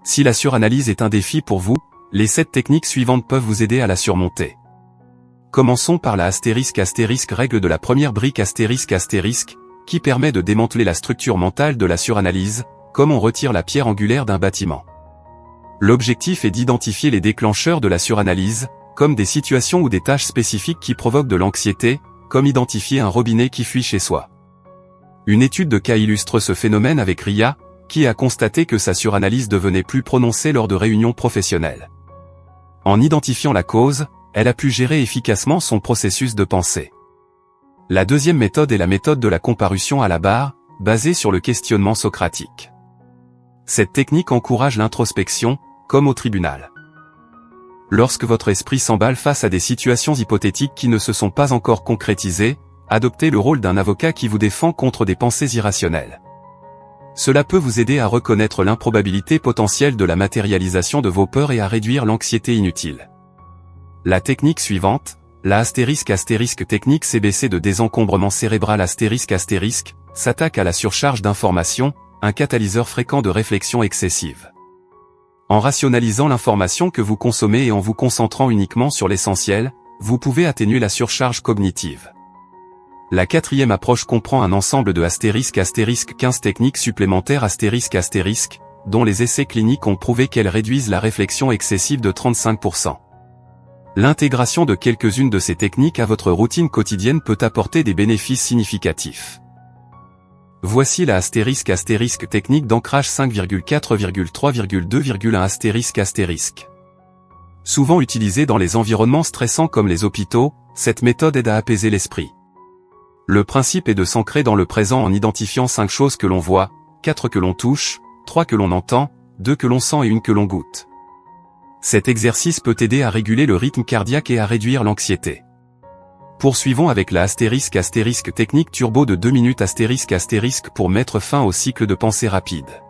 Si la suranalyse est un défi pour vous, les 7 techniques suivantes peuvent vous aider à la surmonter. Commençons par la *** règle de la première brique ***, qui permet de démanteler la structure mentale de la suranalyse, comme on retire la pierre angulaire d'un bâtiment. L'objectif est d'identifier les déclencheurs de la suranalyse, comme des situations ou des tâches spécifiques qui provoquent de l'anxiété, comme identifier un robinet qui fuit chez soi. Une étude de cas illustre ce phénomène avec Ria, qui a constaté que sa suranalyse devenait plus prononcée lors de réunions professionnelles. En identifiant la cause, elle a pu gérer efficacement son processus de pensée. La deuxième méthode est la méthode de la comparution à la barre, basée sur le questionnement socratique. Cette technique encourage l'introspection, comme au tribunal. Lorsque votre esprit s'emballe face à des situations hypothétiques qui ne se sont pas encore concrétisées, adoptez le rôle d'un avocat qui vous défend contre des pensées irrationnelles. Cela peut vous aider à reconnaître l'improbabilité potentielle de la matérialisation de vos peurs et à réduire l'anxiété inutile. La technique suivante, la ** technique CBC de désencombrement cérébral ***, s'attaque à la surcharge d'informations, un catalyseur fréquent de réflexion excessive. En rationalisant l'information que vous consommez et en vous concentrant uniquement sur l'essentiel, vous pouvez atténuer la surcharge cognitive. La quatrième approche comprend un ensemble de * 15 techniques supplémentaires ***, dont les essais cliniques ont prouvé qu'elles réduisent la réflexion excessive de 35%. L'intégration de quelques-unes de ces techniques à votre routine quotidienne peut apporter des bénéfices significatifs. Voici la * technique d'ancrage 5,4,3,2,1 ***. Souvent utilisée dans les environnements stressants comme les hôpitaux, cette méthode aide à apaiser l'esprit. Le principe est de s'ancrer dans le présent en identifiant 5 choses que l'on voit, 4 que l'on touche, 3 que l'on entend, 2 que l'on sent et 1 que l'on goûte. Cet exercice peut aider à réguler le rythme cardiaque et à réduire l'anxiété. Poursuivons avec la * technique turbo de 2 minutes * pour mettre fin au cycle de pensée rapide.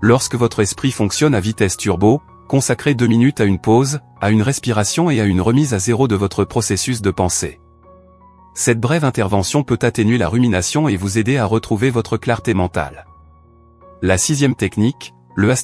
Lorsque votre esprit fonctionne à vitesse turbo, consacrez 2 minutes à une pause, à une respiration et à une remise à zéro de votre processus de pensée. Cette brève intervention peut atténuer la rumination et vous aider à retrouver votre clarté mentale. La 6e technique, le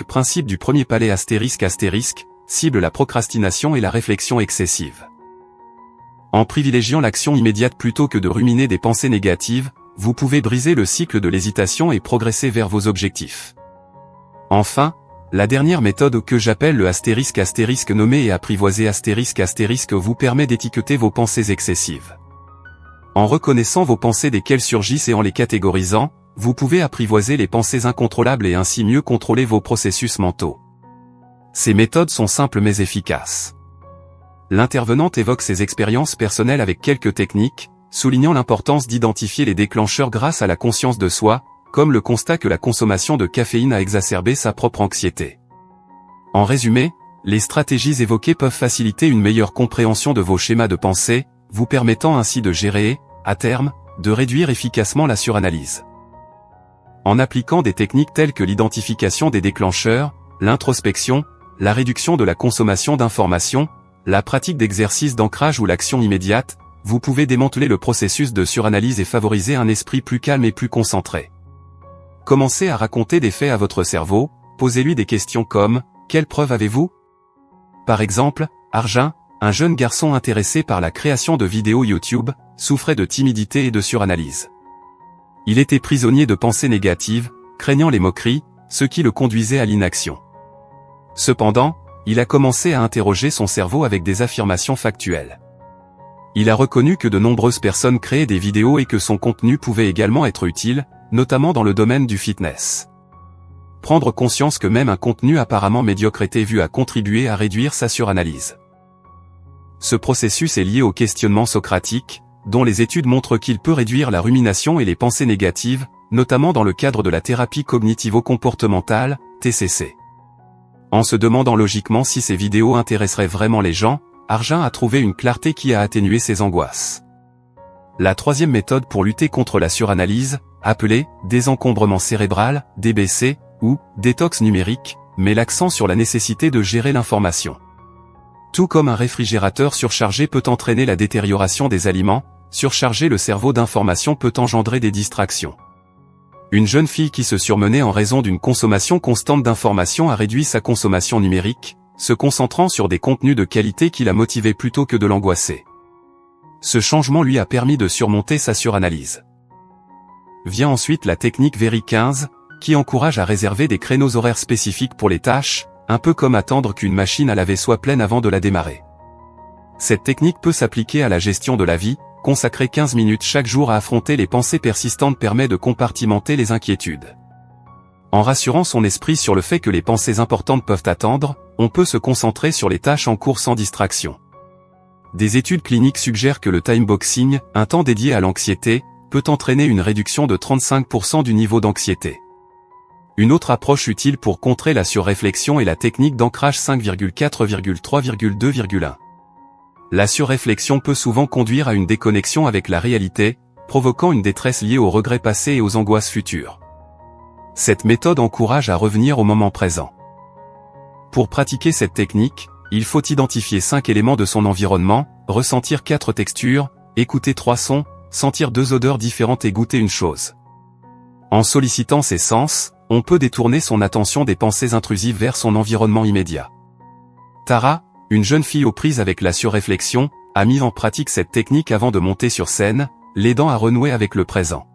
* principe du premier palais ***, cible la procrastination et la réflexion excessive. En privilégiant l'action immédiate plutôt que de ruminer des pensées négatives, vous pouvez briser le cycle de l'hésitation et progresser vers vos objectifs. Enfin, la dernière méthode que j'appelle le * nommer et apprivoiser * vous permet d'étiqueter vos pensées excessives. En reconnaissant vos pensées dès qu'elles surgissent et en les catégorisant, vous pouvez apprivoiser les pensées incontrôlables et ainsi mieux contrôler vos processus mentaux. Ces méthodes sont simples mais efficaces. L'intervenante évoque ses expériences personnelles avec quelques techniques, soulignant l'importance d'identifier les déclencheurs grâce à la conscience de soi, comme le constat que la consommation de caféine a exacerbé sa propre anxiété. En résumé, les stratégies évoquées peuvent faciliter une meilleure compréhension de vos schémas de pensée, vous permettant ainsi de gérer, à terme, de réduire efficacement la suranalyse. En appliquant des techniques telles que l'identification des déclencheurs, l'introspection, la réduction de la consommation d'informations, la pratique d'exercices d'ancrage ou l'action immédiate, vous pouvez démanteler le processus de suranalyse et favoriser un esprit plus calme et plus concentré. Commencez à raconter des faits à votre cerveau, posez-lui des questions comme « Quelle preuve avez-vous » Par exemple, Arjun, un jeune garçon intéressé par la création de vidéos YouTube, souffrait de timidité et de suranalyse. Il était prisonnier de pensées négatives, craignant les moqueries, ce qui le conduisait à l'inaction. Cependant, il a commencé à interroger son cerveau avec des affirmations factuelles. Il a reconnu que de nombreuses personnes créaient des vidéos et que son contenu pouvait également être utile, notamment dans le domaine du fitness. Prendre conscience que même un contenu apparemment médiocre était vu a contribué à réduire sa suranalyse. Ce processus est lié au questionnement socratique, dont les études montrent qu'il peut réduire la rumination et les pensées négatives, notamment dans le cadre de la thérapie cognitivo-comportementale, TCC. En se demandant logiquement si ces vidéos intéresseraient vraiment les gens, Arjun a trouvé une clarté qui a atténué ses angoisses. La 3e méthode pour lutter contre la suranalyse, appelée « désencombrement cérébral » (DBC) ou « détox numérique », met l'accent sur la nécessité de gérer l'information. Tout comme un réfrigérateur surchargé peut entraîner la détérioration des aliments, surcharger le cerveau d'informations peut engendrer des distractions. Une jeune fille qui se surmenait en raison d'une consommation constante d'informations a réduit sa consommation numérique, se concentrant sur des contenus de qualité qui la motivaient plutôt que de l'angoisser. Ce changement lui a permis de surmonter sa suranalyse. Vient ensuite la technique Very 15, qui encourage à réserver des créneaux horaires spécifiques pour les tâches, un peu comme attendre qu'une machine à laver soit pleine avant de la démarrer. Cette technique peut s'appliquer à la gestion de la vie. Consacrer 15 minutes chaque jour à affronter les pensées persistantes permet de compartimenter les inquiétudes. En rassurant son esprit sur le fait que les pensées importantes peuvent attendre, on peut se concentrer sur les tâches en cours sans distraction. Des études cliniques suggèrent que le timeboxing, un temps dédié à l'anxiété, peut entraîner une réduction de 35% du niveau d'anxiété. Une autre approche utile pour contrer la surréflexion est la technique d'ancrage 5,4,3,2,1. La surréflexion peut souvent conduire à une déconnexion avec la réalité, provoquant une détresse liée aux regrets passés et aux angoisses futures. Cette méthode encourage à revenir au moment présent. Pour pratiquer cette technique, il faut identifier 5 éléments de son environnement, ressentir 4 textures, écouter 3 sons, sentir 2 odeurs différentes et goûter une chose. En sollicitant ces sens, on peut détourner son attention des pensées intrusives vers son environnement immédiat. Tara, une jeune fille aux prises avec la surréflexion, a mis en pratique cette technique avant de monter sur scène, l'aidant à renouer avec le présent.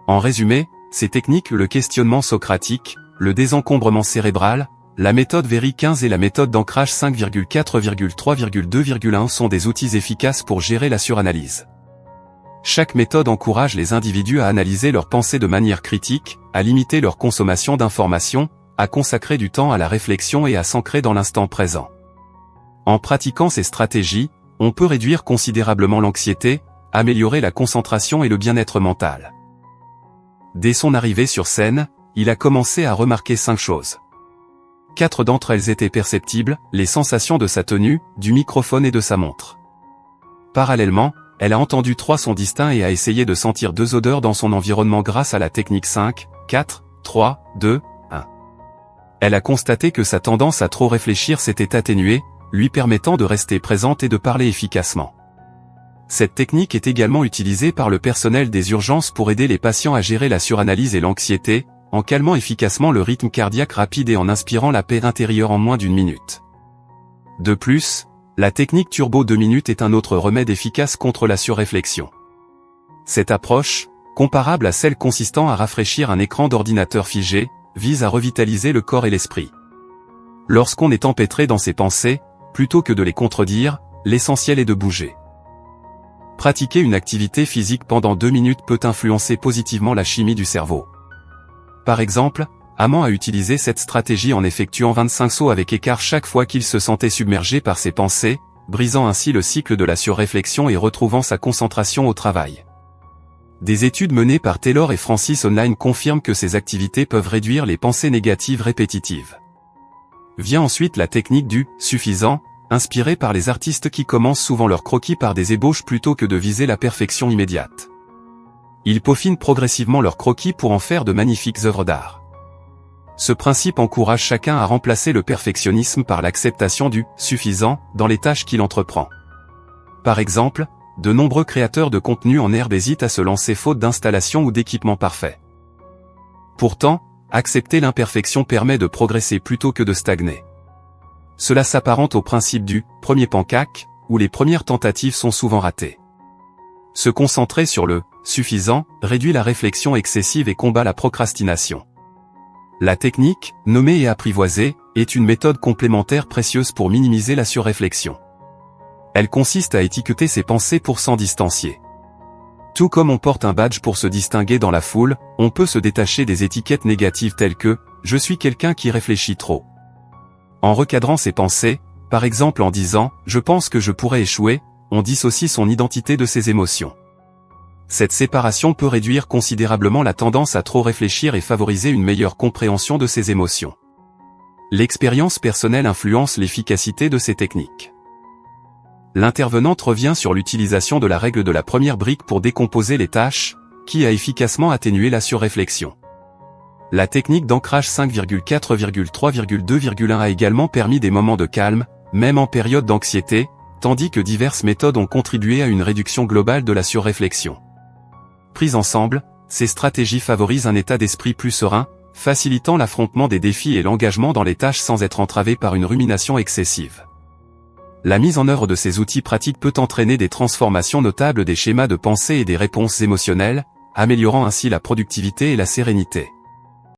En résumé, ces techniques, le questionnement socratique, le désencombrement cérébral, la méthode Very 15 et la méthode d'ancrage 5,4,3,2,1 sont des outils efficaces pour gérer la suranalyse. Chaque méthode encourage les individus à analyser leurs pensées de manière critique, à limiter leur consommation d'informations, à consacrer du temps à la réflexion et à s'ancrer dans l'instant présent. En pratiquant ces stratégies, on peut réduire considérablement l'anxiété, améliorer la concentration et le bien-être mental. Dès son arrivée sur scène, il a commencé à remarquer 5 choses. 4 d'entre elles étaient perceptibles, les sensations de sa tenue, du microphone et de sa montre. Parallèlement, elle a entendu 3 sons distincts et a essayé de sentir 2 odeurs dans son environnement grâce à la technique 5, 4, 3, 2, 1. Elle a constaté que sa tendance à trop réfléchir s'était atténuée, lui permettant de rester présente et de parler efficacement. Cette technique est également utilisée par le personnel des urgences pour aider les patients à gérer la suranalyse et l'anxiété, en calmant efficacement le rythme cardiaque rapide et en inspirant la paix intérieure en moins d'1 minute. De plus, la technique Turbo 2 minutes est un autre remède efficace contre la surréflexion. Cette approche, comparable à celle consistant à rafraîchir un écran d'ordinateur figé, vise à revitaliser le corps et l'esprit. Lorsqu'on est empêtré dans ses pensées, plutôt que de les contredire, l'essentiel est de bouger. Pratiquer une activité physique pendant 2 minutes peut influencer positivement la chimie du cerveau. Par exemple, Aman a utilisé cette stratégie en effectuant 25 sauts avec écart chaque fois qu'il se sentait submergé par ses pensées, brisant ainsi le cycle de la surréflexion et retrouvant sa concentration au travail. Des études menées par Taylor et Francis Online confirment que ces activités peuvent réduire les pensées négatives répétitives. Vient ensuite la technique du « suffisant », inspirée par les artistes qui commencent souvent leur croquis par des ébauches plutôt que de viser la perfection immédiate. Ils peaufinent progressivement leurs croquis pour en faire de magnifiques œuvres d'art. Ce principe encourage chacun à remplacer le perfectionnisme par l'acceptation du « suffisant » dans les tâches qu'il entreprend. Par exemple, de nombreux créateurs de contenu en herbe hésitent à se lancer faute d'installation ou d'équipement parfait. Pourtant, accepter l'imperfection permet de progresser plutôt que de stagner. Cela s'apparente au principe du « premier pancake », où les premières tentatives sont souvent ratées. Se concentrer sur le « suffisant » réduit la réflexion excessive et combat la procrastination. La technique, nommée et apprivoisée, est une méthode complémentaire précieuse pour minimiser la surréflexion. Elle consiste à étiqueter ses pensées pour s'en distancier. Tout comme on porte un badge pour se distinguer dans la foule, on peut se détacher des étiquettes négatives telles que « je suis quelqu'un qui réfléchit trop ». En recadrant ses pensées, par exemple en disant « je pense que je pourrais échouer », on dissocie son identité de ses émotions. Cette séparation peut réduire considérablement la tendance à trop réfléchir et favoriser une meilleure compréhension de ses émotions. L'expérience personnelle influence l'efficacité de ces techniques. L'intervenante revient sur l'utilisation de la règle de la première brique pour décomposer les tâches, qui a efficacement atténué la surréflexion. La technique d'ancrage 5,4,3,2,1 a également permis des moments de calme, même en période d'anxiété, tandis que diverses méthodes ont contribué à une réduction globale de la surréflexion. Prises ensemble, ces stratégies favorisent un état d'esprit plus serein, facilitant l'affrontement des défis et l'engagement dans les tâches sans être entravé par une rumination excessive. La mise en œuvre de ces outils pratiques peut entraîner des transformations notables des schémas de pensée et des réponses émotionnelles, améliorant ainsi la productivité et la sérénité.